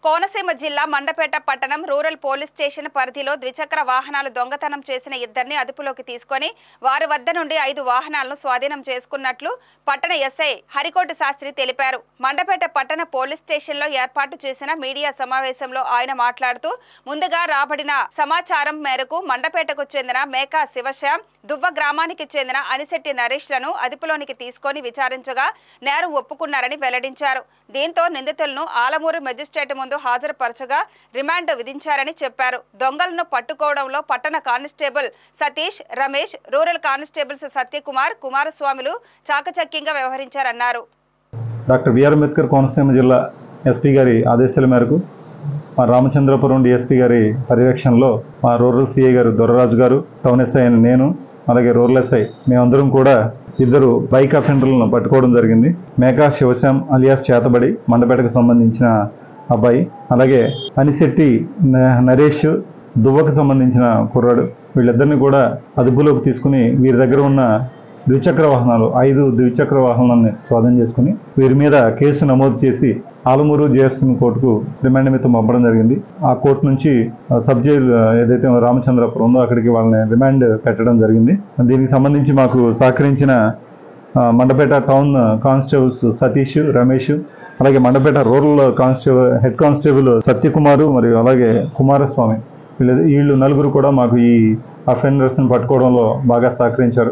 కోనసీమ జిల్లా మండపేట పట్టణం rural police station పరిధిలో ద్విచక్ర వాహనాలు దొంగతనం చేసిన ఇద్దరిని అదుపులోకి తీసుకొని వారి వద్ద నుండి 5 వాహనాలను స్వాధీనం చేసుకున్నట్లు పట్టణ ఎస్ఐ హరికోటి శాస్త్రి తెలిపారు. మండపేట పట్టణ పోలీస్ స్టేషన్లో ఏర్పాటు చేసిన మీడియా సమావేశంలో ఆయన మాట్లాడుతూ ముందుగా రాబడిన సమాచారం మేరకు మండపేటకు చెందిన మేకా శివశ్యామ్, దువ్వ గ్రామానికి చెందిన అనిశెట్టి నరేష్లను అదుపులోనికి తీసుకొని విచారించగా నేరం ఒప్పుకున్నారని వెల్లడించారు. దీంతో నిందితులను ఆలమూరు మెజిస్ట్రేట్ ముందు హాజరుపరచగా రిమాండ్ విధించారని చెప్పారు. దొంగలను పట్టుకోవడంలో పట్టణ constable Satish, Ramesh, rural constables Satyakumar, కుమారస్వాములు చాకచక్యంగా వ్యవహరించారన్నారు. డాక్టర్ బిఆర్ అంబేద్కర్ కోనసీమ జిల్లా ఎస్పీ గారి ఆదేశాల మేరకు మా రామచంద్రపురం డిఎస్పీ గారి పర్యవేక్షణలో మా రూరల్ సిఐ గారు దొరరాజు గారు, టౌన్ ఎస్ఐ నేను, అలాగే రూరల్ ఎస్ఐ మేమందరం కూడా 2 బైక్ అఫెండర్లను పట్టుకోవడం జరిగింది. మేకా శివశ్యామ్ అలియాస్ చేతబడి మండపేటకు సంబంధించిన అబ్బాయి, అలాగే అనిశెట్టి నరేష్ దువ్వకు సంబంధించిన కుర్రాడు, వీళ్ళిద్దరిని కూడా అదుపులోకి తీసుకుని వీరి దగ్గర ఉన్న 5 ద్విచక్ర వాహనాలను స్వాధీనం చేసుకుని వీరి మీద కేసు నమోదు చేసి ఆలమూరు జేఎఫ్సీ కోర్టుకు రిమాండ్ నిమిత్తం పంపడం జరిగింది. ఆ కోర్టు నుంచి సబ్ జైలు ఏదైతే రామచంద్రపురం ఉందో అక్కడికి వాళ్ళని రిమాండ్ పెట్టడం జరిగింది. దీనికి సంబంధించి మాకు సహకరించిన మండపేట టౌన్ కానిస్టేబుల్స్ సతీష్, రమేష్, అలాగే Mandapeta rural head constable Satya Kumar మరియు అలాగే కుమారస్వామి, వీళ్ళు 4 కూడా మాకు ఈ అఫెండర్స్ని పట్టుకోవడంలో బాగా సహకరించారు.